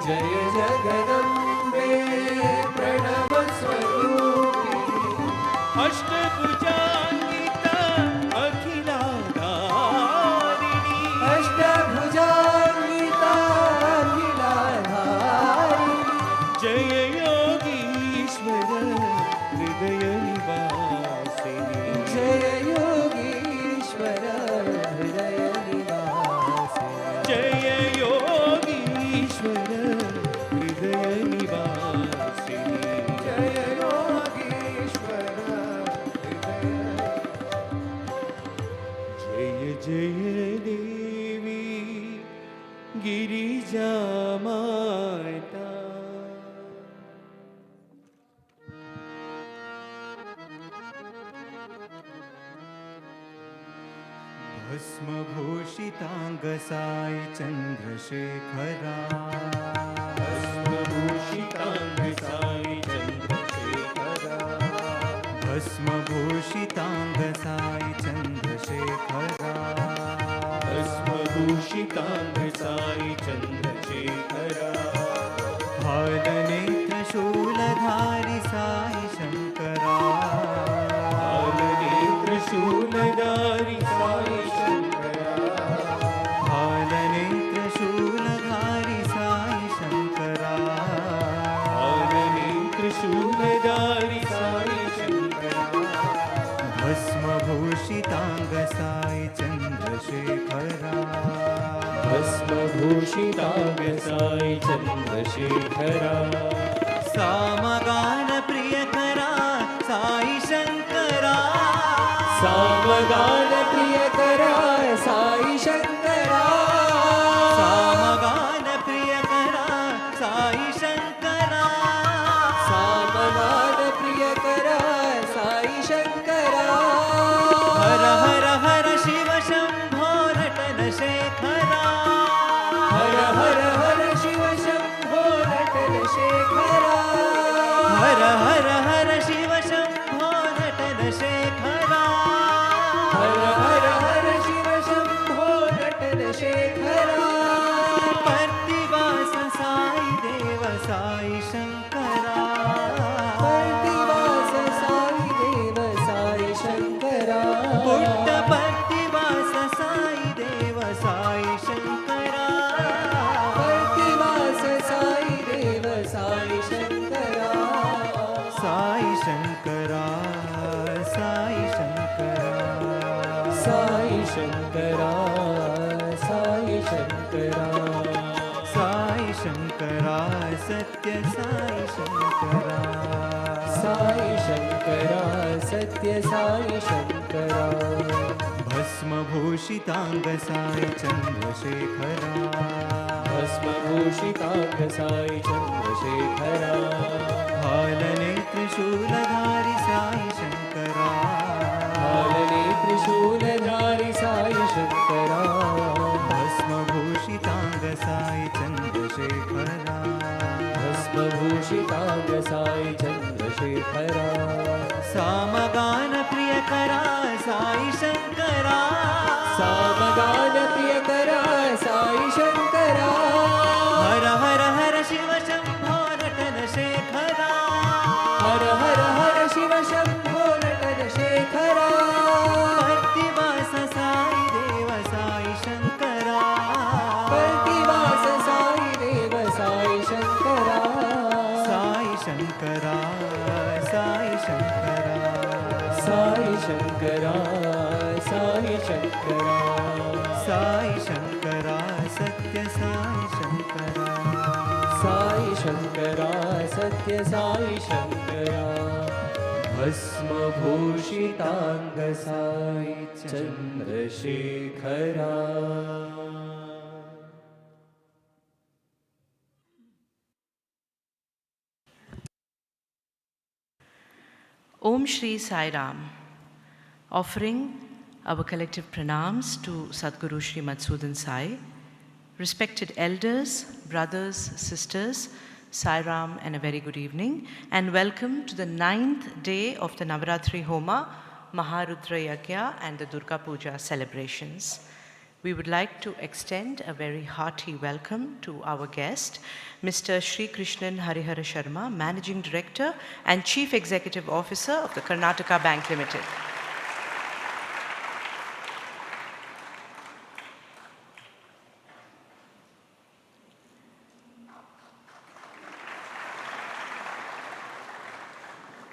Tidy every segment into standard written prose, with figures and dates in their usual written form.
जय जगदम्बे प्रणव स्वरूपिणी अष्टभुजान्विता अखिलाधारिणी अष्टभुजान्विता अखिलाधारिणी जय योगीश्वर हृदय निवासिनी जय योगीश्वर हृदय निवासिनी जय योगीश्वर हृदय निवासिनी जय योगीश्वर जय जय देवी गिरिजा माता भस्मभूषितांग साई चंद्रशेखरा भस्मभूषितांग साई चंद्रशेखरा भस्मभूषितांग साई चंद्रशेखरा भस्मभूषितांग साई चंद्रशेखरा हालनेत्र शूलधारि साई शंकरा हालनेत्र शूलधारि साई शंकरा हालनेत्र शूलधारि साई शंकरा हालनेत्र शूलधारि साई शंकरा भस्मभूषितांग साई चंद्रशेखरा भस्मभूषितांग साई चंद्रशेखरा सामगान प्रियकरा साई शंकरा सामगान प्रियकरा साई शंकरा सामगान प्रियकरा साई शंकरा सामगान प्रियकरा साई शंकरा हर हर हर शिव शंभो नटन शेखरा हर हर हर शिव शंभो नटन शेखरा हर हर हर शिव शंभो नटन शेखरा हर हर हर शिव शंभो नटन शेखरा प्रतिवास साई देव साई शंकरा प्रतिवास साई देव साई शंकरा पुट्ट प्रतिवास साई देव साई शंकरा प्रतिवास साई देव साई शंकरा साई शंकरा साई शंकरा साई शंकरा साई शंकरा साई शंकरा सत्य साई शंकरा साई शंकरा सत्य साई शंकरा भस्मभूषितांग साई चंद्रशेखरा भस्मभूषितांग साई चंद्रशेखरा हालनेत्र शूलधारि साई शंकरा हालने त्रिशूलधारि साई शंकरा भस्मभूषितांग साई चंद्रशेखरा भस्मभूषितांग साई चंद्रशेखरा सामगान प्रियकरा साई शंकरा सामगान प्रियकरा साई शंकरा हर हर हर शिव शंभो नटन शेखरा हर हर हर शिव शंभो नटन शेखरा प्रतिवास साई देव साई शंकरा प्रतिवास साई देव साई शंकरा साई शंकरा साई शंकरा साई शंकरा साई शंकरा साई शंकरा सत्य साई शंकरा साई शंकरा सत्य Sai Shankara भस्मभूषितांग Sai Chandrasekhara Om Shri Sai Ram. Offering our collective pranams to Sadguru Shri Madhusudan Sai, respected elders, brothers, sisters, Sai Ram and a very good evening, and welcome to the 9th day of the Navaratri Homa, Maharudra Yagya and the Durga Puja celebrations. We would like to extend a very hearty welcome to our guest, Mr. Sri Krishnan Harihara Sharma, Managing Director and Chief Executive Officer of the Karnataka Bank Limited.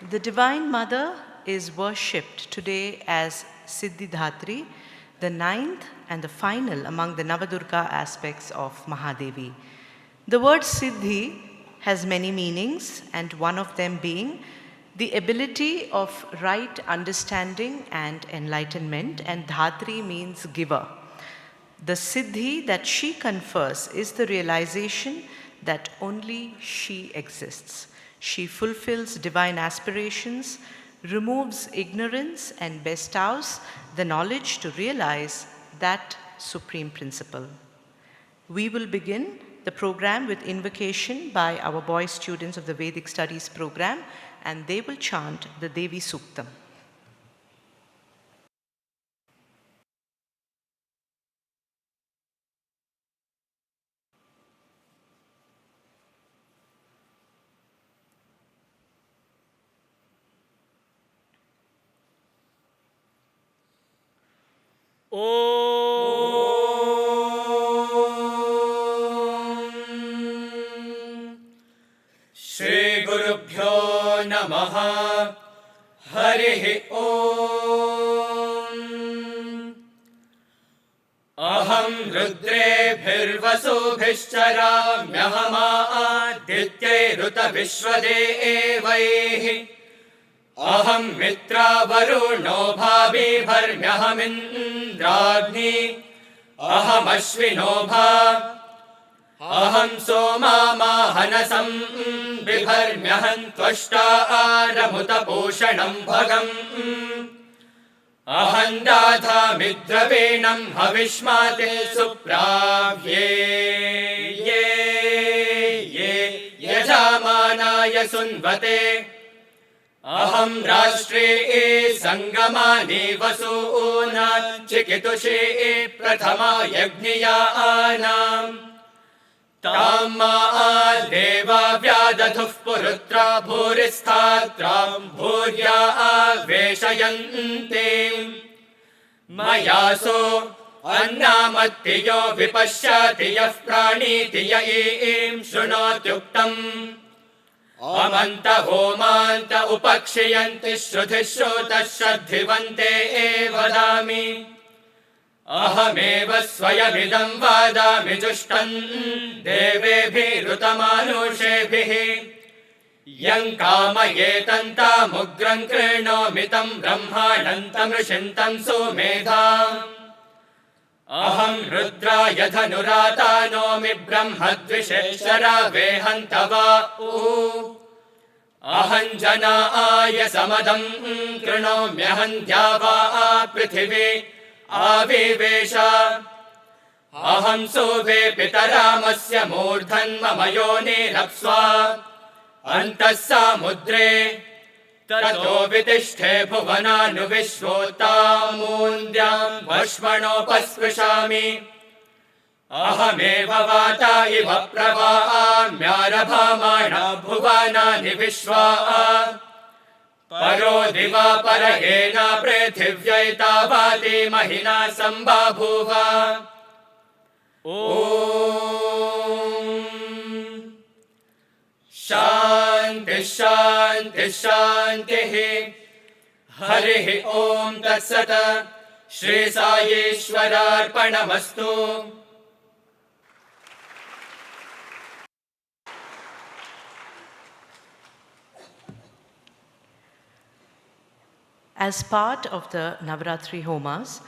The Divine Mother is worshipped today as Siddhidhatri, the ninth and the final among the Navadurga aspects of Mahadevi. The word Siddhi has many meanings, and one of them being the ability of right understanding and enlightenment, and Dhatri means giver. The Siddhi that she confers is the realization that only she exists. She fulfills divine aspirations, removes ignorance, and bestows the knowledge to realize that supreme principle. We will begin the program with invocation by our boy students of the Vedic Studies program, and they will chant the Devi Suktam. Shri Gurubhyo Namaha Harihi Om Aham Rudrebhirvasubhishcharamyahama Aditye Ruta Vishwadevaihi Aham Mitra Varuno Bhabi Bharmyahamindragni Aham Ashvino Bha Aham Soma Mahanasam Bibharmyahan Tvashta Aramuta Poshanam Bhagam Aham Dadha Midravenam Havishmate Supravye Yajamanaya Sunvate Aham Rashtre Sangamani Vasuna Chikitushi Prathama Yagniyanam Tamma Deva Vyadadhuh Purutra Bhuristhatram Bhurya Veshayantim Mayaso Annamatiyo Vipashyatiyah Pranitiya Im Shrunotyuktam Amanta Homanta Upakshayanti Shrudhishrota Shraddhivante Vadami Ahameva Swayamidam Vadami Jushtan Devebhirutamanoshebhihi Yankamayetantam Ugram Krinomitam Brahmanantam Rishintam Sumedham Aham Rudra Yadhanurata Brahmadvisheshara Vehantava Aham Jana Aya Samadam Krinomyahandyava Prithivi Avivesha Aham Sove Pitaramasya Murdhan Mamayone Rapswa Antas Samudre Tato Vitishte Bhuvananu Vishwotamundyam Vashmanopaspashami Ahameva Vata Iva Pravamyarabhamana Bhuvanani Vishwa Paro Diva Parayena Prithivyaita Vati Mahina Sambhabhuva Om Shanti Shanti Shanti Harihi Om Tat Sat Shri Sayeshwararpanamastu. As part of the Navaratri Homas,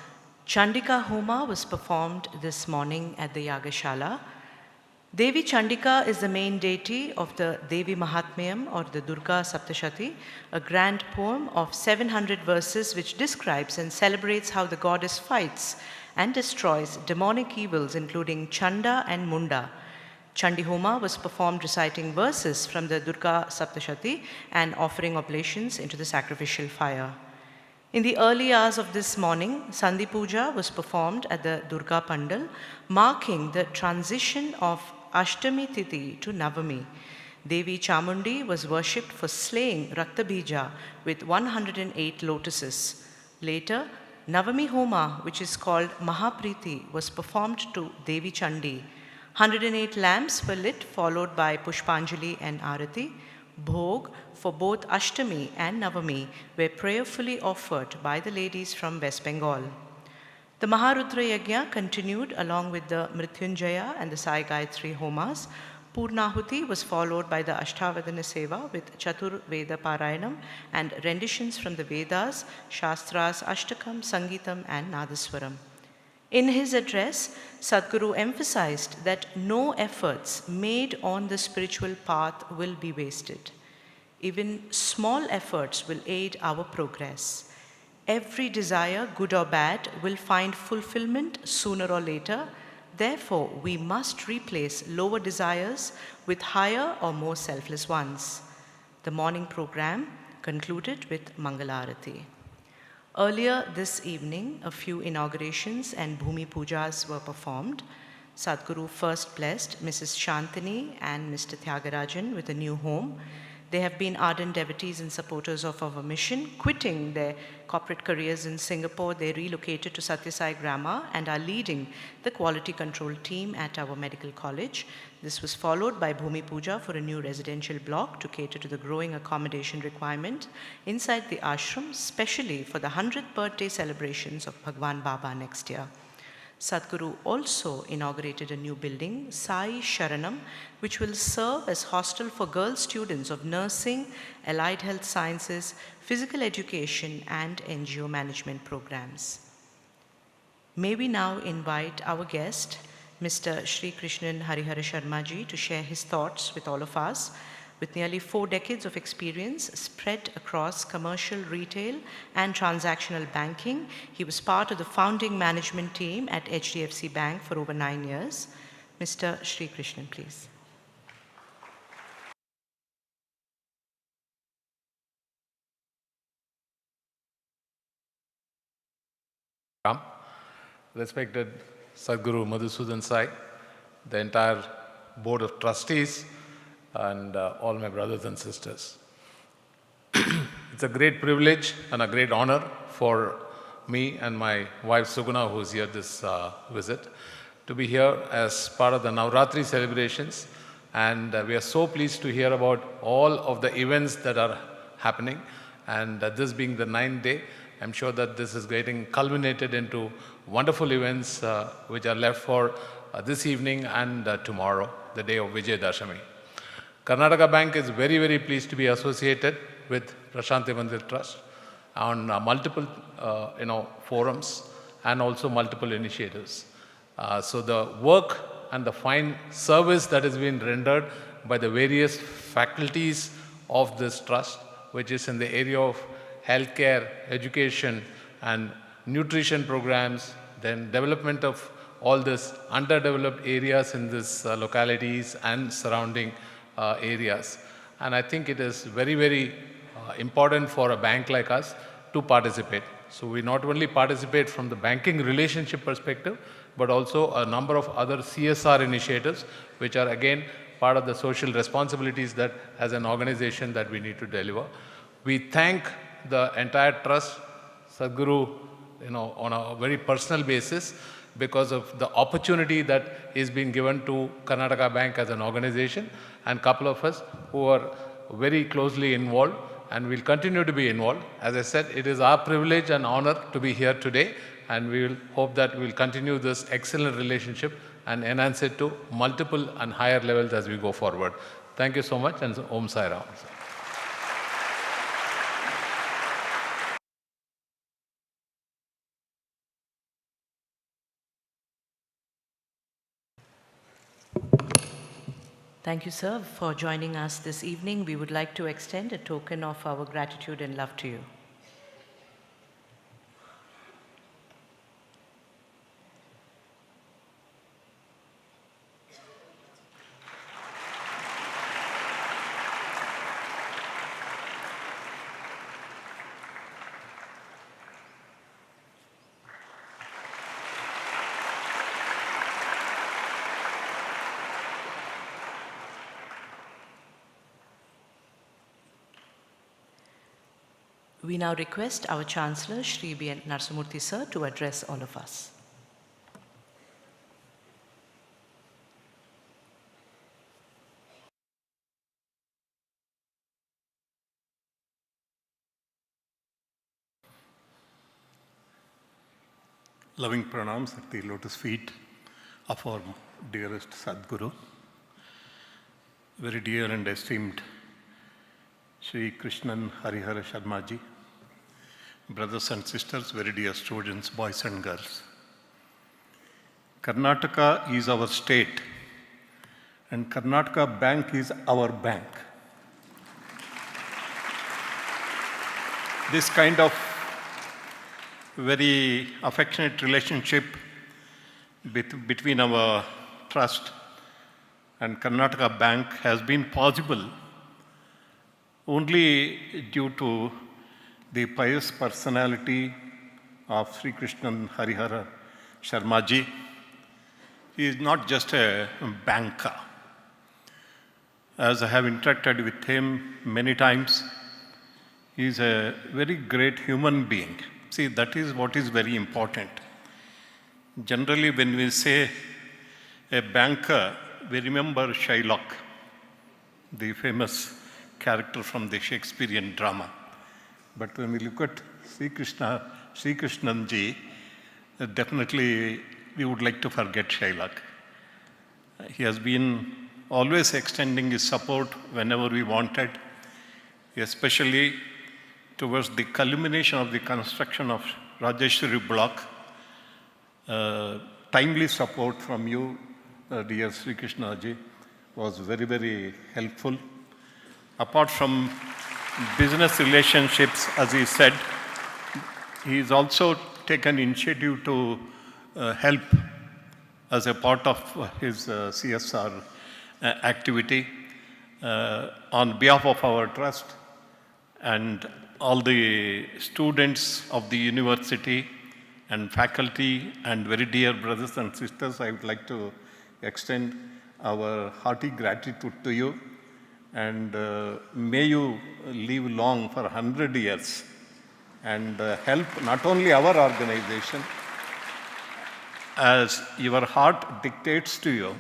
Chandika Homa was performed this morning at the Yagashala. Devi Chandika is the main deity of the Devi Mahatmyam or the Durga Saptashati, a grand poem of 700 verses which describes and celebrates how the goddess fights and destroys demonic evils including Chanda and Munda. Chandi Homa was performed reciting verses from the Durga Saptashati and offering oblations into the sacrificial fire. In the early hours of this morning, Sandhi Puja was performed at the Durga Pandal, marking the transition of Ashtami Tithi to Navami. Devi Chamundi was worshipped for slaying Raktabija with 108 lotuses. Later, Navami Homa, which is called Mahapriti, was performed to Devi Chandi. 108 lamps were lit, followed by Pushpanjali and Arati. Bhog for both Ashtami and Navami were prayerfully offered by the ladies from West Bengal. The Maharudra Yajna continued along with the Mrityunjaya and the Sai Gayatri Homas. Purnahuti was followed by the Ashtavadana Seva with Chatur Veda Parayanam and renditions from the Vedas, Shastras, Ashtakam, Sangeetam and Nadaswaram. In his address, Sadhguru emphasized that no efforts made on the spiritual path will be wasted. Even small efforts will aid our progress. Every desire, good or bad, will find fulfillment sooner or later. Therefore, we must replace lower desires with higher or more selfless ones. The morning program concluded with Mangalarati. Earlier this evening, a few inaugurations and Bhumi Pujas were performed. Sadhguru first blessed Mrs. Shantini and Mr. Tyagarajan with a new home. They have been ardent devotees and supporters of our mission. Quitting their corporate careers in Singapore, they relocated to Sathya Grama and are leading the quality control team at our medical college. This was followed by Bhumi Puja for a new residential block to cater to the growing accommodation requirement inside the ashram, specially for the 100th birthday celebrations of Bhagwan Baba next year. Sadhguru also inaugurated a new building, Sai Sharanam, which will serve as hostel for girl students of nursing, allied health sciences, physical education, and NGO management programs. May we now invite our guest, Mr. Sri Krishnan Harihara Sharma ji, to share his thoughts with all of us. With nearly 4 decades of experience spread across commercial, retail, and transactional banking, he was part of the founding management team at HDFC Bank for over 9 years. Mr. Sri Krishnan, please. Respected Sadhguru Madhusudan Sai, the entire Board of Trustees, and all my brothers and sisters. It's a great privilege and a great honor for me and my wife Suguna, who is here this visit, to be here as part of the Navaratri celebrations. And we are so pleased to hear about all of the events that are happening. And this being the 9th day, I'm sure that this is getting culminated into wonderful events which are left for this evening and tomorrow, the day of Vijay Dashami. Karnataka Bank is very, very pleased to be associated with Prashanti Mandir Trust on multiple forums and also multiple initiatives. So the work and the fine service that has been rendered by the various faculties of this trust, which is in the area of healthcare, education, and nutrition programs, then development of all these underdeveloped areas in these localities and surrounding areas. And I think it is very, very important for a bank like us to participate. So we not only participate from the banking relationship perspective, but also a number of other CSR initiatives, which are again part of the social responsibilities that as an organization that we need to deliver. We thank the entire trust, Sadhguru, on a very personal basis, because of the opportunity that is being given to Karnataka Bank as an organization, and a couple of us who are very closely involved and will continue to be involved. As I said, it is our privilege and honor to be here today, and we will hope that we will continue this excellent relationship and enhance it to multiple and higher levels as we go forward. Thank you so much, and Om Sai Ram. Thank you, sir, for joining us this evening. We would like to extend a token of our gratitude and love to you. We now request our Chancellor, Shri B. N. Narasimhamurthy Sir, to address all of us. Loving pranams at the lotus feet of our dearest Sadguru, very dear and esteemed Sri Krishnan Harihara Sharmaji, brothers and sisters, very dear students, boys and girls. Karnataka is our state and Karnataka Bank is our bank. This kind of very affectionate relationship between our trust and Karnataka Bank has been possible only due to the pious personality of Sri Krishnan Harihara Sharmaji. He is not just a banker. As I have interacted with him many times, he is a very great human being. See, that is what is very important. Generally, when we say a banker, we remember Shylock, the famous character from the Shakespearean drama. But when we look at Sri Krishnanji, definitely we would like to forget Shylock. He has been always extending his support whenever we wanted, especially towards the culmination of the construction of Rajeshwari block. Timely support from you, dear Sri Krishnaji, was very, very helpful. Apart from business relationships, as he said, he has also taken initiative to help as a part of his CSR activity on behalf of our trust and all the students of the university and faculty and very dear brothers and sisters. I would like to extend our hearty gratitude to you, and may you live long for 100 years and help not only our organization, as your heart dictates to you.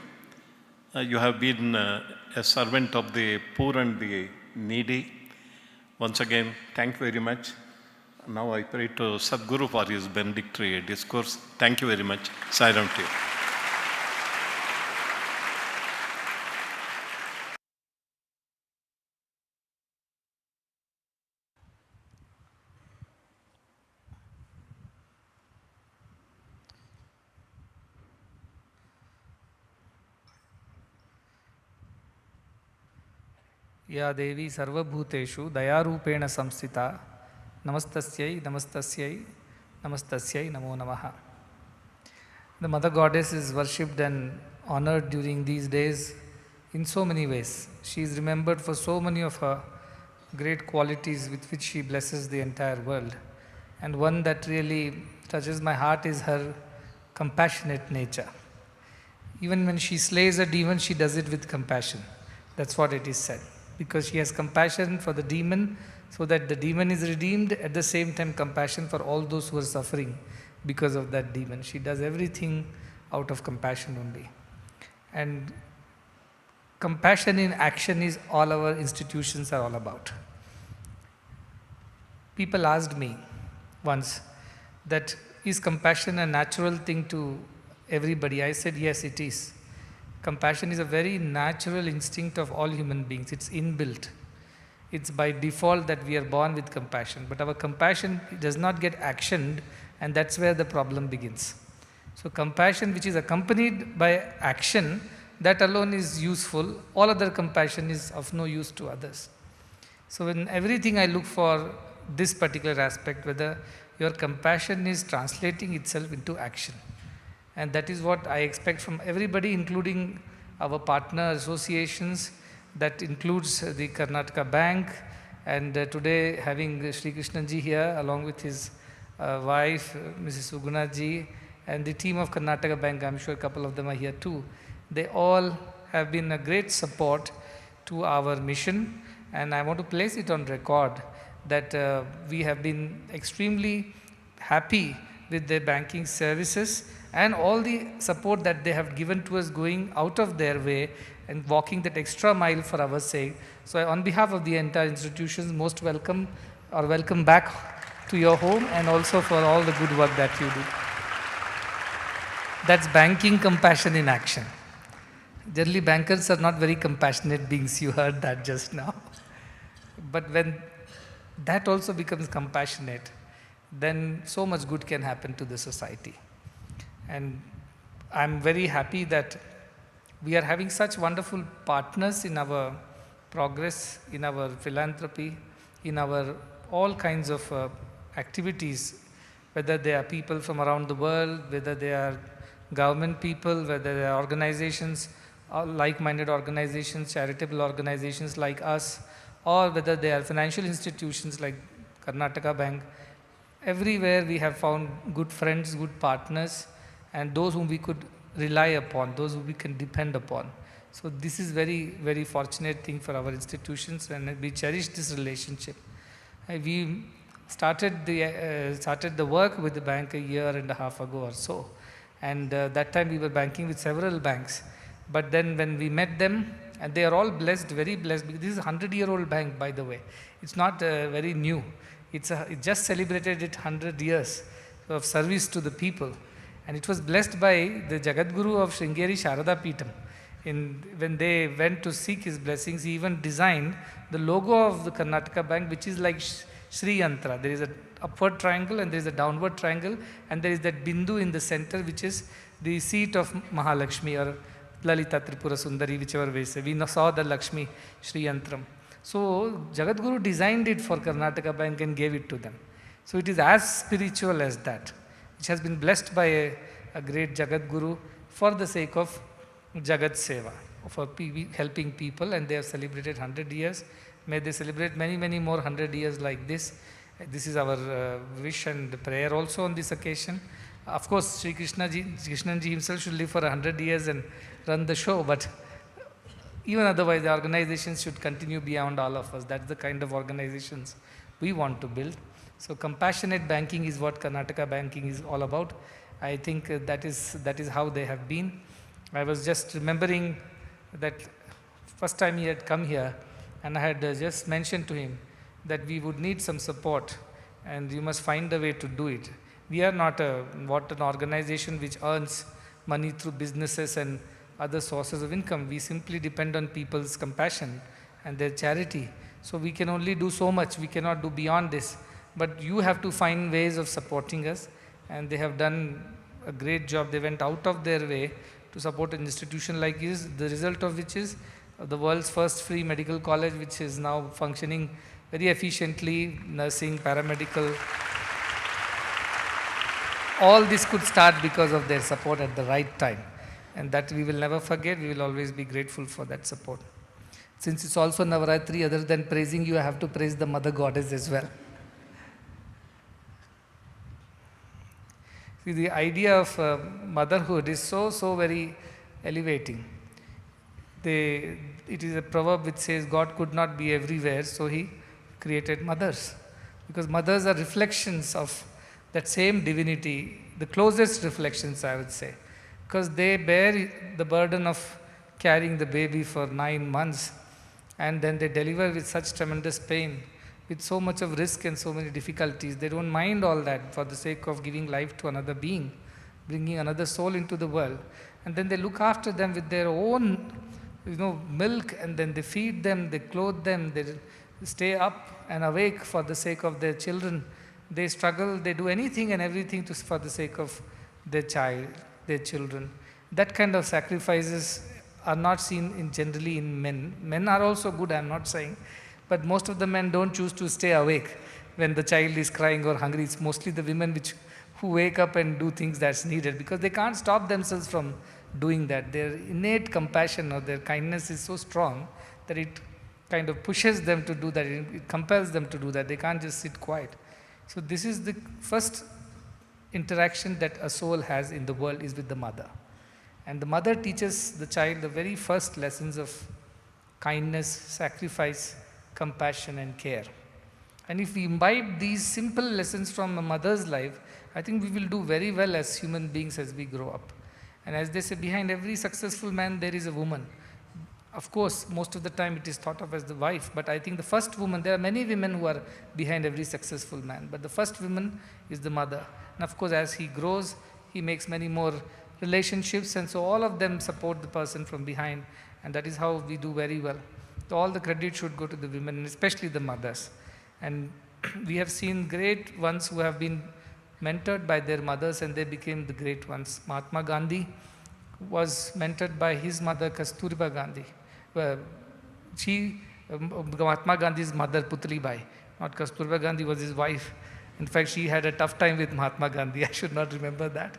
You have been a servant of the poor and the needy. Once again, thank you very much. Now I pray to Sadguru for his benedictory discourse. Thank you very much. Sai Ram to you. या देवी सर्वभूतेषु दयारूपेण संस्थिता नमस्तस्यै नमस्तस्यै नमस्तस्यै नमो नमः. The Mother Goddess is worshipped and honored during these days in so many ways. She is remembered for so many of her great qualities with which she blesses the entire world. And one that really touches my heart is her compassionate nature. Even when she slays a demon, she does it with compassion. That's what it is said. Because she has compassion for the demon, so that the demon is redeemed, at the same time compassion for all those who are suffering because of that demon. She does everything out of compassion only. And compassion in action is all our institutions are all about. People asked me once that, is compassion a natural thing to everybody? I said, yes, it is. Compassion is a very natural instinct of all human beings. It's inbuilt. It's by default that we are born with compassion. But our compassion does not get actioned, and that's where the problem begins. So compassion which is accompanied by action, that alone is useful. All other compassion is of no use to others. So in everything I look for this particular aspect, whether your compassion is translating itself into action. And that is what I expect from everybody, including our partner associations. That includes the Karnataka Bank, and today having Sri Krishnanji here along with his wife, Mrs. Sugunaji, and the team of Karnataka Bank. I'm sure a couple of them are here too. They all have been a great support to our mission, and I want to place it on record that we have been extremely happy with their banking services and all the support that they have given to us, going out of their way and walking that extra mile for our sake. So on behalf of the entire institutions, most welcome or welcome back to your home, and also for all the good work that you do. That's banking compassion in action. Generally, bankers are not very compassionate beings. You heard that just now. But when that also becomes compassionate, then so much good can happen to the society. And I'm very happy that we are having such wonderful partners in our progress, in our philanthropy, in our all kinds of activities, whether they are people from around the world, whether they are government people, whether they are organizations, like-minded organizations, charitable organizations like us, or whether they are financial institutions like Karnataka Bank. Everywhere we have found good friends, good partners, and those whom we could rely upon, those whom we can depend upon. So this is very, very fortunate thing for our institutions, and we cherish this relationship. We started the work with the bank a year and a half ago or so, and that time we were banking with several banks. But then when we met them, and they are all blessed, very blessed, because this is a 100-year-old bank, by the way. It's not very new. It just celebrated its 100 years of service to the people. And it was blessed by the Jagadguru of Sringeri Sharada Peetham. When they went to seek his blessings, he even designed the logo of the Karnataka Bank, which is like Sri Yantra. There is an upward triangle and there is a downward triangle, and there is that Bindu in the center, which is the seat of Mahalakshmi or Lalita Tripura Sundari, whichever way say. We saw the Lakshmi Sri Yantram. So Jagadguru designed it for Karnataka Bank and gave it to them. So it is as spiritual as that, which has been blessed by a great Jagadguru for the sake of Jagat Seva, for helping people, and they have celebrated 100 years. May they celebrate many, many more 100 years like this. This is our wish and prayer also on this occasion. Of course, Sri Krishnanji himself should live for 100 years and run the show, but even otherwise, the organizations should continue beyond all of us. That's the kind of organizations we want to build. So compassionate banking is what Karnataka banking is all about. I think that is how they have been. I was just remembering that first time he had come here, and I had just mentioned to him that we would need some support, and you must find a way to do it. We are not an organization which earns money through businesses and other sources of income. We simply depend on people's compassion and their charity. So we can only do so much. We cannot do beyond this. But you have to find ways of supporting us, and they have done a great job. They went out of their way to support an institution like this, the result of which is the world's first free medical college, which is now functioning very efficiently, nursing, paramedical. All this could start because of their support at the right time, and that we will never forget. We will always be grateful for that support. Since it's also Navaratri, other than praising you, I have to praise the Mother Goddess as well. See, the idea of motherhood is so very elevating. It is a proverb which says God could not be everywhere, so he created mothers. Because mothers are reflections of that same divinity, the closest reflections, I would say. Because they bear the burden of carrying the baby for 9 months, and then they deliver with such tremendous pain, with so much of risk and so many difficulties. They don't mind all that for the sake of giving life to another being, bringing another soul into the world. And then they look after them with their own milk, and then they feed them, they clothe them, they stay up and awake for the sake of their children. They struggle, they do anything and everything for the sake of their child, their children. That kind of sacrifices are not seen generally in men. Men are also good, I am not saying, but most of the men don't choose to stay awake when the child is crying or hungry. It's mostly the women who wake up and do things that's needed, because they can't stop themselves from doing that. Their innate compassion or their kindness is so strong that it kind of pushes them to do that. It compels them to do that. They can't just sit quiet. So this is the first interaction that a soul has in the world, is with the mother. And the mother teaches the child the very first lessons of kindness, sacrifice, compassion and care. And if we imbibe these simple lessons from a mother's life, I think we will do very well as human beings as we grow up. And as they say, behind every successful man, there is a woman. Of course, most of the time it is thought of as the wife, but I think the first woman, there are many women who are behind every successful man, but the first woman is the mother. And of course, as he grows, he makes many more relationships, and so all of them support the person from behind, and that is how we do very well. So all the credit should go to the women, and especially the mothers. And we have seen great ones who have been mentored by their mothers, and they became the great ones. Mahatma Gandhi was mentored by his mother, Kasturba Gandhi. Mahatma Gandhi's mother, Putli Bai, not Kasturba Gandhi, was his wife. In fact, she had a tough time with Mahatma Gandhi. I should not remember that.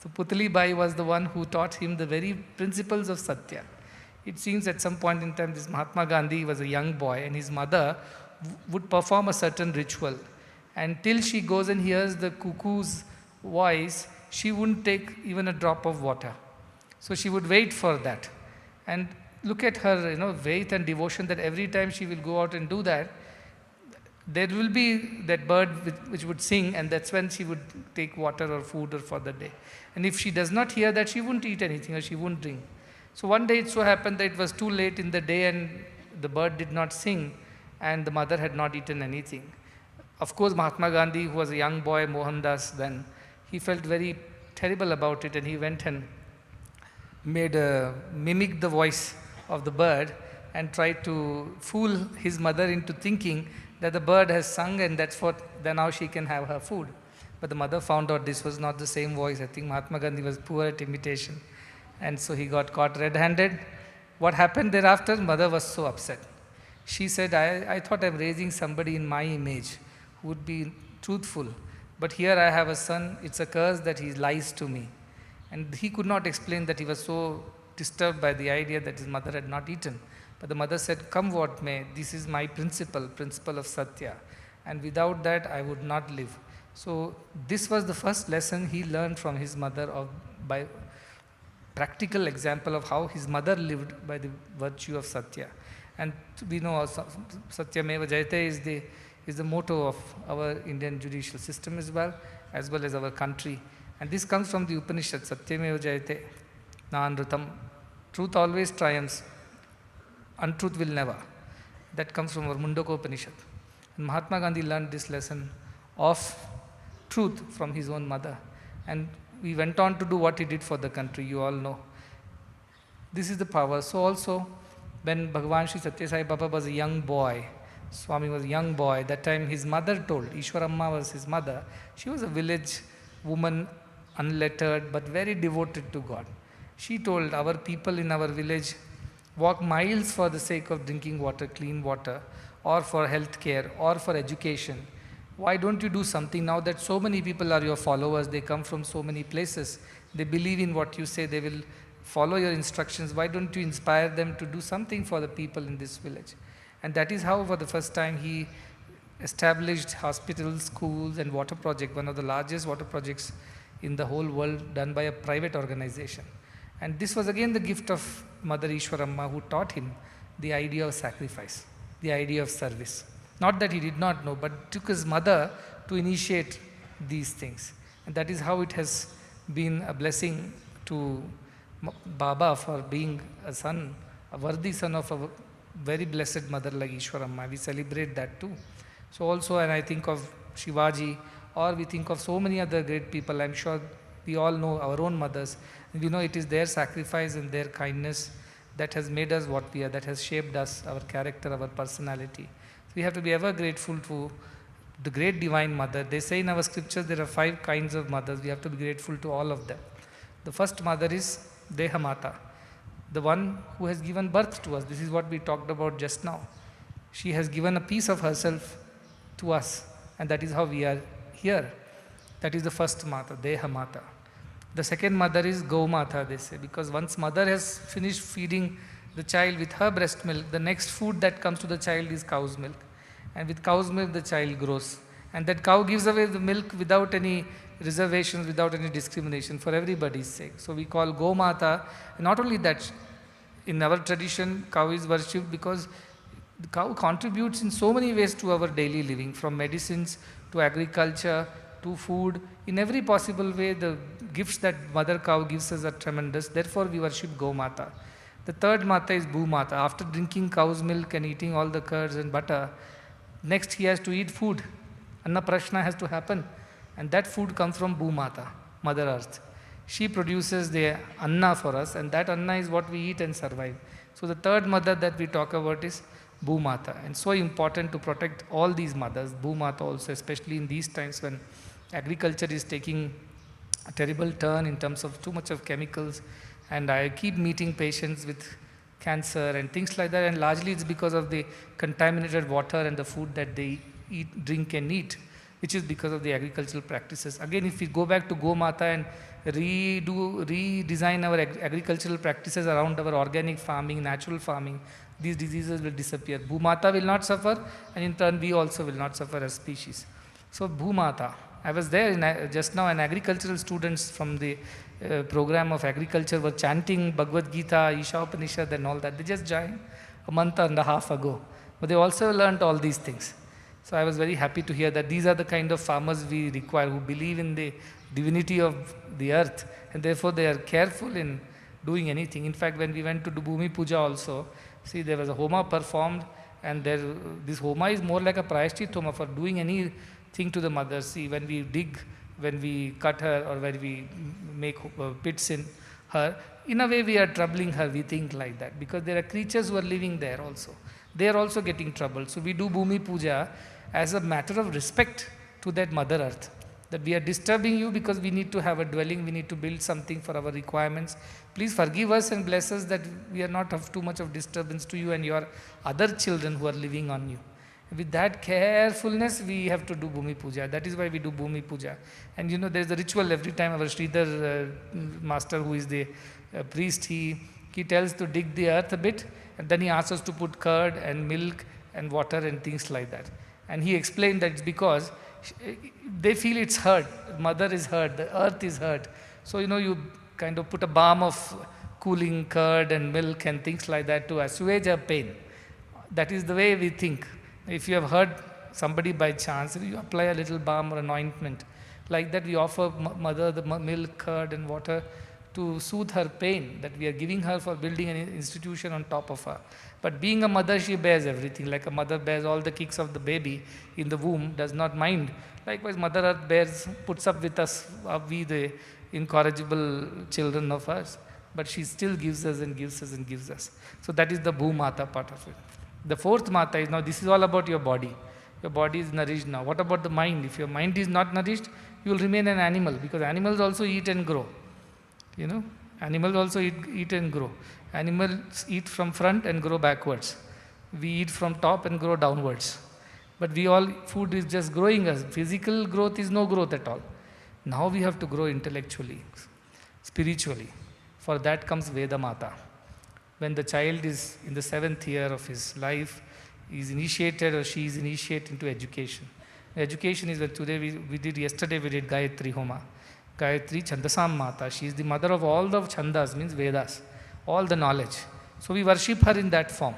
So Putli Bai was the one who taught him the very principles of Sathya. It seems at some point in time, this Mahatma Gandhi was a young boy, and his mother would perform a certain ritual. And till she goes and hears the cuckoo's voice, she wouldn't take even a drop of water. So she would wait for that. And look at her, faith and devotion, that every time she will go out and do that, there will be that bird which would sing, and that's when she would take water or food or for the day. And if she does not hear that, she wouldn't eat anything or she wouldn't drink. So one day it so happened that it was too late in the day and the bird did not sing and the mother had not eaten anything. Of course, Mahatma Gandhi, who was a young boy, Mohandas then, he felt very terrible about it, and he went and mimicked the voice of the bird and tried to fool his mother into thinking that the bird has sung and then now she can have her food. But the mother found out this was not the same voice. I think Mahatma Gandhi was poor at imitation, and so he got caught red-handed. What happened thereafter? Mother was so upset. She said, I thought I'm raising somebody in my image who would be truthful, but here I have a son, it's a curse that he lies to me. And he could not explain that he was so disturbed by the idea that his mother had not eaten. But the mother said, come what may, this is my principle of Sathya, and without that I would not live. So this was the first lesson he learned from his mother by practical example of how his mother lived by the virtue of Sathya. And we know Satya Meva Jayate is the motto of our Indian judicial system as well as our country. And this comes from the Upanishad, Satya Meva Jayate, Navaratri. Truth always triumphs, untruth will never. That comes from our Mundaka Upanishad. And Mahatma Gandhi learned this lesson of truth from his own mother. And we went on to do what he did for the country, you all know. This is the power. So also, when Bhagavan Sri Satya Sai Baba was a young boy, Swami was a young boy, that time his mother told, Ishwaramma was his mother, she was a village woman, unlettered, but very devoted to God. She told, our people in our village walk miles for the sake of drinking water, clean water, or for health care, or for education. Why don't you do something now that so many people are your followers, they come from so many places, they believe in what you say, they will follow your instructions. Why don't you inspire them to do something for the people in this village? And that is how for the first time he established hospitals, schools and water project, one of the largest water projects in the whole world done by a private organization. And this was again the gift of Mother Ishwaramma, who taught him the idea of sacrifice, the idea of service. Not that he did not know, but took his mother to initiate these things. And that is how it has been a blessing to Baba for being a son, a worthy son of a very blessed mother like Ishwaramma. We celebrate that too. So also, and I think of Shivaji, or we think of so many other great people. I'm sure we all know our own mothers. And we know it is their sacrifice and their kindness that has made us what we are, that has shaped us, our character, our personality. So we have to be ever grateful to the great divine mother. They say in our scriptures there are 5 kinds of mothers. We have to be grateful to all of them. The first mother is Dehamata, the one who has given birth to us. This is what we talked about just now. She has given a piece of herself to us, and that is how we are here. That is the first Mata, Dehamata. The second mother is Gaumata, they say, because once mother has finished feeding the child with her breast milk, the next food that comes to the child is cow's milk. And with cow's milk, the child grows. And that cow gives away the milk without any reservations, without any discrimination, for everybody's sake. So we call Gomata. And not only that, in our tradition, cow is worshipped because The cow contributes in so many ways to our daily living, from medicines to agriculture to food. In every possible way, the gifts that mother cow gives us are tremendous. Therefore, we worship Gomata. The third Mata is Bhumata. After drinking cow's milk and eating all the curds and butter, next he has to eat food. Anna Prashna has to happen. And that food comes from Bhumata, Mother Earth. She produces the Anna for us, and that Anna is what we eat and survive. So the third mother that we talk about is Bhumata. And so important to protect all these mothers, Bhumata also, especially in these times when agriculture is taking a terrible turn in terms of too much of chemicals. And I keep meeting patients with cancer and things like that, and largely it's because of the contaminated water and the food that they eat, drink and eat, which is because of the agricultural practices. Again, if we go back to Gomata and redesign our agricultural practices around our organic farming, natural farming, these diseases will disappear. Bhumata will not suffer, and in turn we also will not suffer as species. So Bhumata. I was there just now, and agricultural students from the program of agriculture were chanting Bhagavad Gita, Isha Upanishad and all that. They just joined a month and a half ago. But they also learnt all these things. So I was very happy to hear that these are the kind of farmers we require, who believe in the divinity of the earth, and therefore they are careful in doing anything. In fact, when we went to do Bhumi Puja also, see, there was a homa performed, and this homa is more like a prayashchit homa for doing anything to the mother. See, when we dig, when we cut her, or when we make pits in her, in a way we are troubling her, we think like that, because there are creatures who are living there also. They are also getting troubled. So we do Bhumi Puja as a matter of respect to that Mother Earth, that we are disturbing you because we need to have a dwelling, we need to build something for our requirements. Please forgive us and bless us that we are not of too much of disturbance to you and your other children who are living on you. With that carefulness, we have to do Bhumi Puja. That is why we do Bhumi Puja. And you know, there is a ritual every time. Our Sridhar master, who is the priest, he tells to dig the earth a bit, and then he asks us to put curd and milk and water and things like that. And he explained that it's because they feel it's hurt. Mother is hurt, the earth is hurt. So, you know, you kind of put a balm of cooling curd and milk and things like that to assuage her pain. That is the way we think. If you have hurt somebody by chance, you apply a little balm or an ointment. Like that, we offer mother the milk, curd and water to soothe her pain that we are giving her for building an institution on top of her. But being a mother, she bears everything. Like a mother bears all the kicks of the baby in the womb, does not mind. Likewise, Mother Earth puts up with us, we the incorrigible children of hers. But she still gives us and gives us and gives us. So that is the Bhumata part of it. The fourth Mata is, now this is all about your body. Your body is nourished now. What about the mind? If your mind is not nourished, you will remain an animal, because animals also eat and grow. You know, animals also eat and grow. Animals eat from front and grow backwards. We eat from top and grow downwards. But food is just growing us. Physical growth is no growth at all. Now we have to grow intellectually, spiritually. For that comes Veda Mata. When the child is in the 7th year of his life, he is initiated or she is initiated into education. Education is that yesterday we did Gayatri Homa. Gayatri Chandasam Mata. She is the mother of all the Chandas, means Vedas, all the knowledge. So we worship her in that form.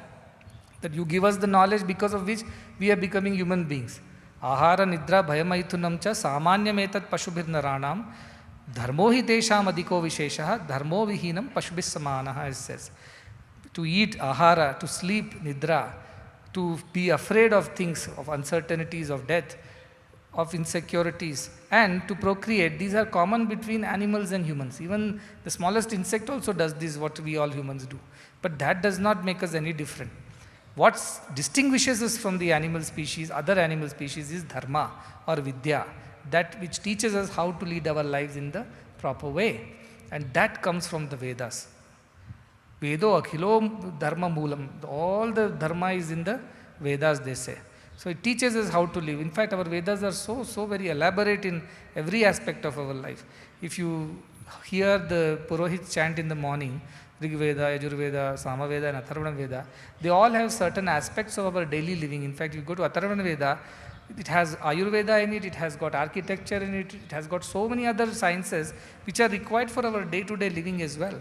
That you give us the knowledge because of which we are becoming human beings. Ahara Nidra Bhayamaithunam cha Samanyam etat Pashubhir Naranam Dharmo hi tesham adhiko visheshaha Dharmo vihinam Pashubhis samanaha, it says. To eat, ahara, to sleep, nidra, to be afraid of things, of uncertainties, of death, of insecurities, and to procreate. These are common between animals and humans. Even the smallest insect also does this, what we all humans do. But that does not make us any different. What distinguishes us from the animal species, other animal species, is dharma or vidya, that which teaches us how to lead our lives in the proper way. And that comes from the Vedas. Vedo akhilo dharma moolam. All the dharma is in the Vedas, they say. So it teaches us how to live. In fact, our Vedas are so very elaborate in every aspect of our life. If you hear the Purohit chant in the morning, Rig Veda, Yajurveda, Samaveda and Atharvana Veda, they all have certain aspects of our daily living. In fact, you go to Atharvana Veda, it has Ayurveda in it, it has got architecture in it, it has got so many other sciences which are required for our day-to-day living as well.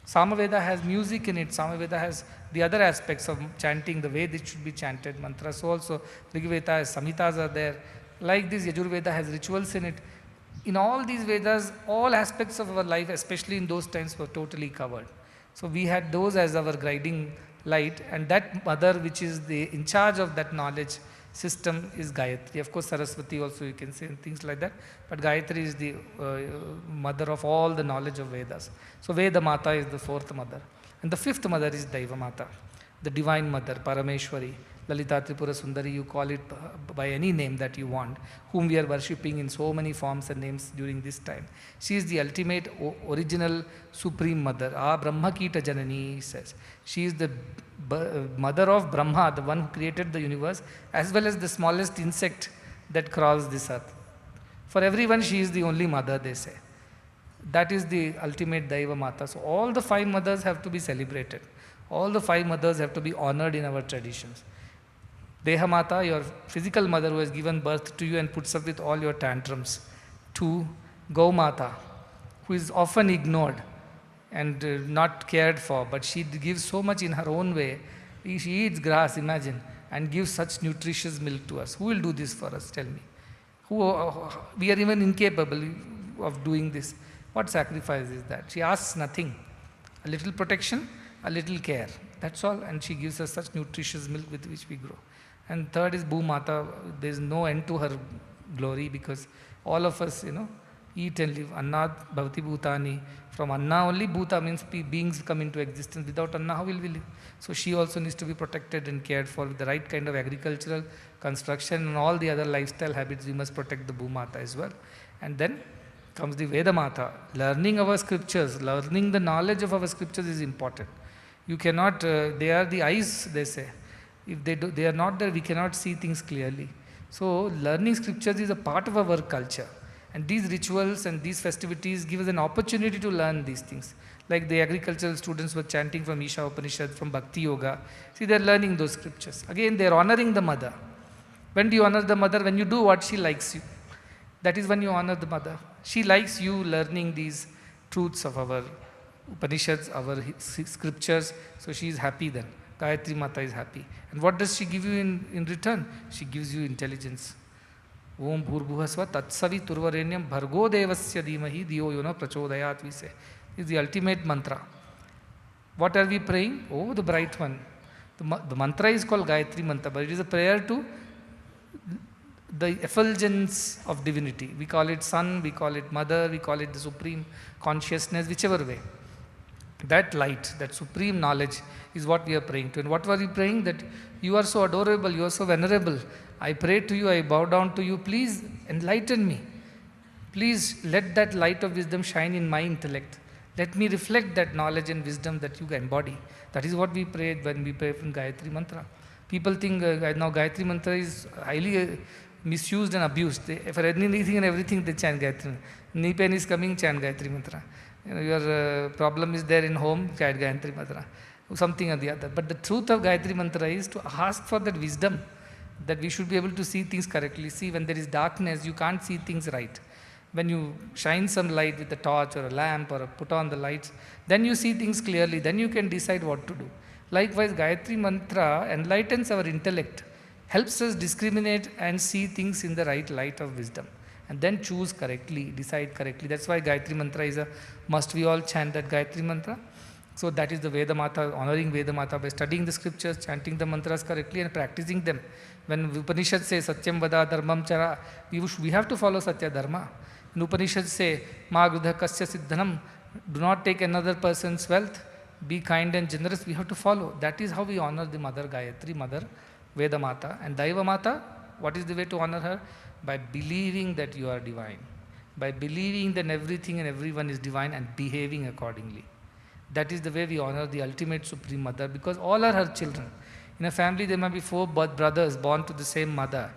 Samaveda has music in it. Samaveda has the other aspects of chanting, the way it should be chanted, mantras. So also Rigveda has Samhitas are there. Like this, Yajurveda has rituals in it. In all these Vedas, all aspects of our life, especially in those times, were totally covered. So we had those as our guiding light, and that mother which is in charge of that knowledge system is Gayatri. Of course, Saraswati also you can say, and things like that. But Gayatri is the mother of all the knowledge of Vedas. So Veda Mata is the fourth mother. And the fifth mother is Daiva Mata, the divine mother, Parameshwari, Lalita Tripura Sundari, you call it by any name that you want, whom we are worshipping in so many forms and names during this time. She is the ultimate original supreme mother. Brahma Kita Janani says. She is the mother of Brahma, the one who created the universe, as well as the smallest insect that crawls this earth. For everyone, she is the only mother, they say. That is the ultimate Daiva Mata. So all the five mothers have to be celebrated. All the five mothers have to be honored in our traditions. Deha Mata, your physical mother who has given birth to you and puts up with all your tantrums. 2. Gau Mata, who is often ignored and not cared for, but she gives so much in her own way. She eats grass, imagine, and gives such nutritious milk to us. Who will do this for us, tell me? We are even incapable of doing this. What sacrifice is that? She asks nothing. A little protection, a little care. That's all. And she gives us such nutritious milk with which we grow. And third is Bhumata. There is no end to her glory, because all of us, eat and live. Anna bhavati bhutani. From Anna only, Bhuta means beings come into existence. Without Anna, how will we live? So she also needs to be protected and cared for with the right kind of agricultural construction and all the other lifestyle habits. We must protect the Bhumata as well. And then comes the Veda Mata. Learning our scriptures, learning the knowledge of our scriptures is important. You cannot, they are the eyes, they say. If they are not there, we cannot see things clearly. So learning scriptures is a part of our culture. And these rituals and these festivities give us an opportunity to learn these things. Like the agricultural students were chanting from Isha Upanishad, from Bhakti Yoga. See, they are learning those scriptures. Again, they are honoring the mother. When do you honor the mother? When you do what she likes you. That is when you honor the mother. She likes you learning these truths of our Upanishads, our scriptures. So she is happy then. Gayatri Mata is happy. And what does she give you in return? She gives you intelligence. Om Bhurbhuvasva Tatsavi Turvarenyam Bhargo Devasya Dhimahi Diyo Yona Prachodayat, we say. Is the ultimate mantra. What are we praying? Oh, the bright one. The mantra is called Gayatri Mantra, but it is a prayer to the effulgence of divinity. We call it sun, we call it mother, we call it the supreme consciousness, whichever way. That light, that supreme knowledge is what we are praying to. And what were we praying? That you are so adorable, you are so venerable. I pray to you, I bow down to you. Please enlighten me. Please let that light of wisdom shine in my intellect. Let me reflect that knowledge and wisdom that you embody. That is what we pray when we pray from Gayatri Mantra. People think now Gayatri Mantra is highly misused and abused. For anything and everything they chant Gayatri Mantra. Knee pain is coming, chant Gayatri Mantra. Your problem is there in home, chant Gayatri Mantra. Something or the other. But the truth of Gayatri Mantra is to ask for that wisdom, that we should be able to see things correctly. See, when there is darkness, you can't see things right. When you shine some light with a torch or a lamp or put on the lights, then you see things clearly. Then you can decide what to do. Likewise, Gayatri Mantra enlightens our intellect, helps us discriminate and see things in the right light of wisdom. And then choose correctly, decide correctly. That's why Gayatri Mantra is a must. We all chant that Gayatri Mantra. So that is the Veda Mata, honoring Veda Mata by studying the scriptures, chanting the mantras correctly and practicing them. When Upanishad says Satyam Vada Dharmam Chara, we have to follow Satya Dharma. In Upanishad say, Ma Grudha Kasya Siddhanam, do not take another person's wealth, be kind and generous. We have to follow. That is how we honor the Mother Gayatri, Mother Veda Mata. And Daiva Mata, what is the way to honor her? By believing that you are divine. By believing that everything and everyone is divine and behaving accordingly. That is the way we honor the ultimate Supreme Mother, because all are her children. In a family there might be 4 brothers born to the same mother.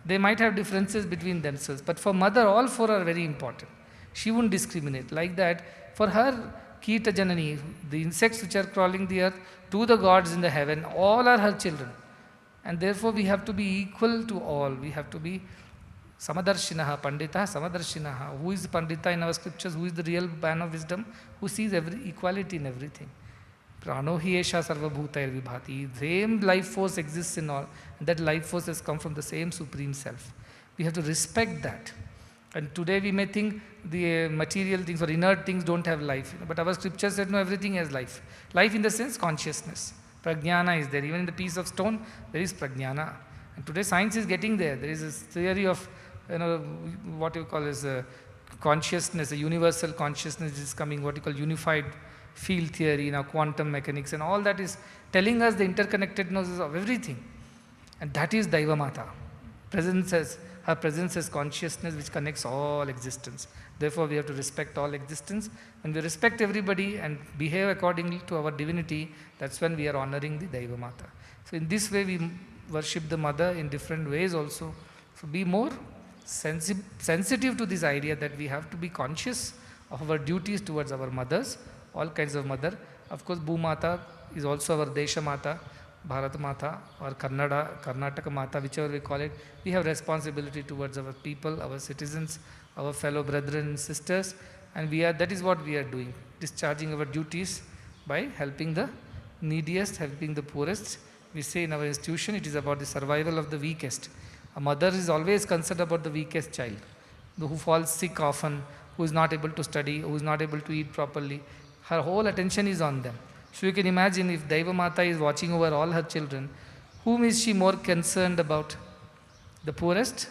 They might have differences between themselves, but for mother all 4 are very important. She won't discriminate. Like that, for her, Kita Janani, the insects which are crawling the earth, to the gods in the heaven, all are her children. And therefore we have to be equal to all. We have to be Samadarshinaha, Pandita, Samadarshinaha. Who is the Pandita in our scriptures? Who is the real man of wisdom? Who sees every equality in everything? Prano hi esha sarvabhutair vibhati. Same life force exists in all. And that life force has come from the same Supreme Self. We have to respect that. And today we may think the material things or inert things don't have life. But our scripture said no, everything has life. Life in the sense consciousness. Prajnana is there. Even in the piece of stone, there is prajnana. And today science is getting there. There is this theory of, what you call as a consciousness, a universal consciousness is coming, what you call unified field theory, now quantum mechanics, and all that is telling us the interconnectedness of everything. And that is Daiva Mata. Her presence as consciousness which connects all existence. Therefore, we have to respect all existence. When we respect everybody and behave accordingly to our divinity, that's when we are honoring the Daiva Mata. So in this way, we worship the mother in different ways also. So be more sensitive to this idea that we have to be conscious of our duties towards our mothers, all kinds of mother. Of course, Bhumata is also our Desha Mata, Bharat Mata or Karnataka Mata, whichever we call it. We have responsibility towards our people, our citizens, our fellow brethren and sisters, and that is what we are doing, discharging our duties by helping the neediest, helping the poorest. We say in our institution, it is about the survival of the weakest. A mother is always concerned about the weakest child, who falls sick often, who is not able to study, who is not able to eat properly. Her whole attention is on them. So you can imagine if Daiva Mata is watching over all her children, whom is she more concerned about? The poorest,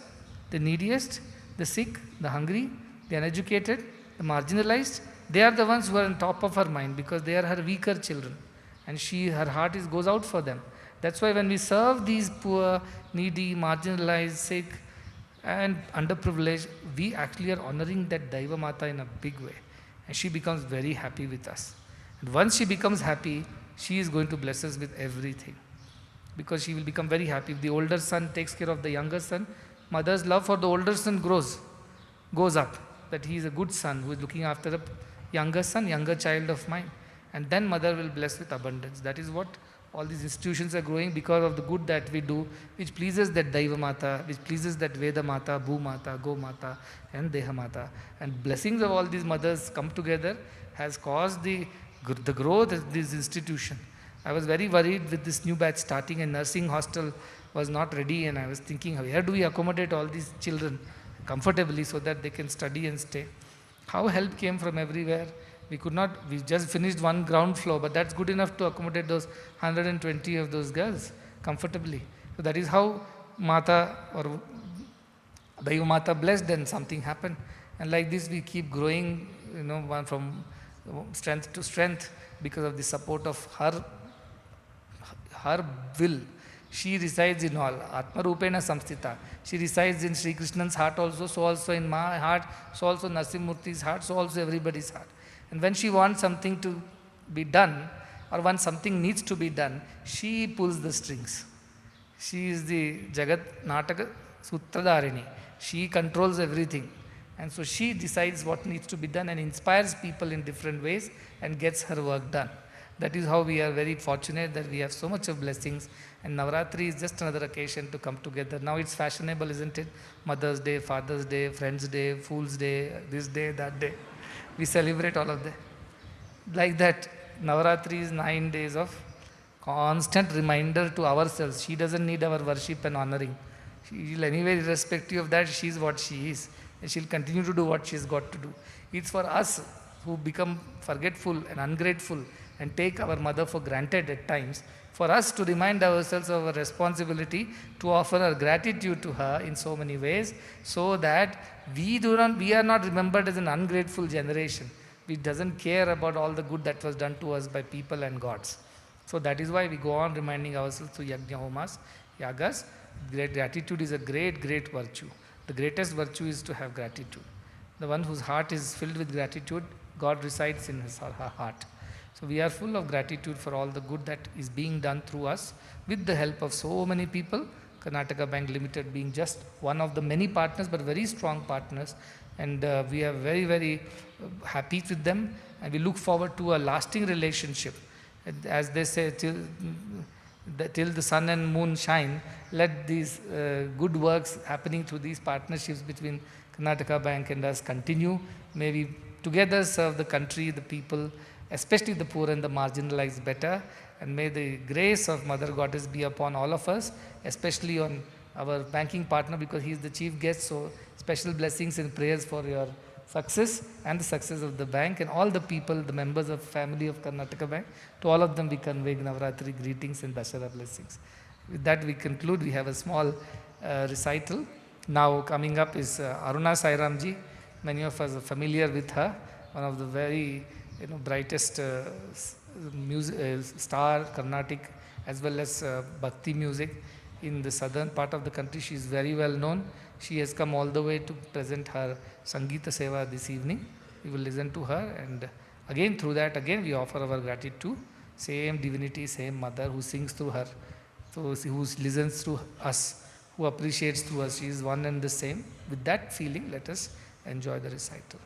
the neediest, the sick, the hungry, the uneducated, the marginalized. They are the ones who are on top of her mind because they are her weaker children. And her heart goes out for them. That's why when we serve these poor, needy, marginalized, sick, and underprivileged, we actually are honoring that Daiva Mata in a big way. And she becomes very happy with us. And once she becomes happy, she is going to bless us with everything. Because she will become very happy. If the older son takes care of the younger son, mother's love for the older son goes up. That he is a good son who is looking after a younger son, younger child of mine. And then mother will bless with abundance. That is what all these institutions are growing because of the good that we do, which pleases that Daiva Mata, which pleases that Veda Mata, Bhu Mata, Go Mata, and Deha Mata. And blessings of all these mothers come together has caused the growth of this institution. I was very worried with this new batch starting, and nursing hostel was not ready, and I was thinking, where do we accommodate all these children comfortably so that they can study and stay? How help came from everywhere. We just finished one ground floor, but that's good enough to accommodate those 120 of those girls comfortably. So that is how Mata or Daiva Mata blessed, and something happened. And like this we keep growing, from strength to strength because of the support of her will. She resides in all. Atma Rupena Samstita. She resides in Sri Krishna's heart also, so also in my heart, so also Narasimhamurthi's heart, so also everybody's heart. And when she wants something to be done, or when something needs to be done, she pulls the strings. She is the Jagat Nataka Sutradarini. She controls everything. And so she decides what needs to be done and inspires people in different ways and gets her work done. That is how we are very fortunate that we have so much of blessings. And Navaratri is just another occasion to come together. Now it's fashionable, isn't it? Mother's Day, Father's Day, Friend's Day, Fool's Day, this day, that day. We celebrate all of them. Like that, Navaratri is 9 days of constant reminder to ourselves. She doesn't need our worship and honoring. She will anyway, irrespective of that, she is what she is. And she'll continue to do what she's got to do. It's for us who become forgetful and ungrateful and take our mother for granted at times, for us to remind ourselves of our responsibility to offer our gratitude to her in so many ways, so that we are not remembered as an ungrateful generation which doesn't care about all the good that was done to us by people and gods. So that is why we go on reminding ourselves through yajna homas, yagas. Gratitude is a great, great virtue. The greatest virtue is to have gratitude. The one whose heart is filled with gratitude, God resides in his or her heart. So we are full of gratitude for all the good that is being done through us with the help of so many people, Karnataka Bank Limited being just one of the many partners, but very strong partners. And we are very, very happy with them, and we look forward to a lasting relationship. As they say, till the sun and moon shine, let these good works happening through these partnerships between Karnataka Bank and us continue. May we together serve the country, the people, especially the poor and the marginalized better. And may the grace of Mother Goddess be upon all of us, especially on our banking partner, because he is the chief guest. So special blessings and prayers for your success and the success of the bank and all the people, the members of family of Karnataka Bank. To all of them we convey Navaratri greetings and Dashara blessings. With that we conclude. We have a small recital. Now coming up is Aruna Sairamji. Many of us are familiar with her, one of the very brightest star Carnatic as well as Bhakti music in the southern part of the country. She is very well known. She has come all the way to present her Sangeeta Seva this evening. We will listen to her, and again through that again we offer our gratitude to same divinity, same mother who sings through her, so who listens through us, who appreciates through us. She is one and the same. With that feeling, let us enjoy the recital.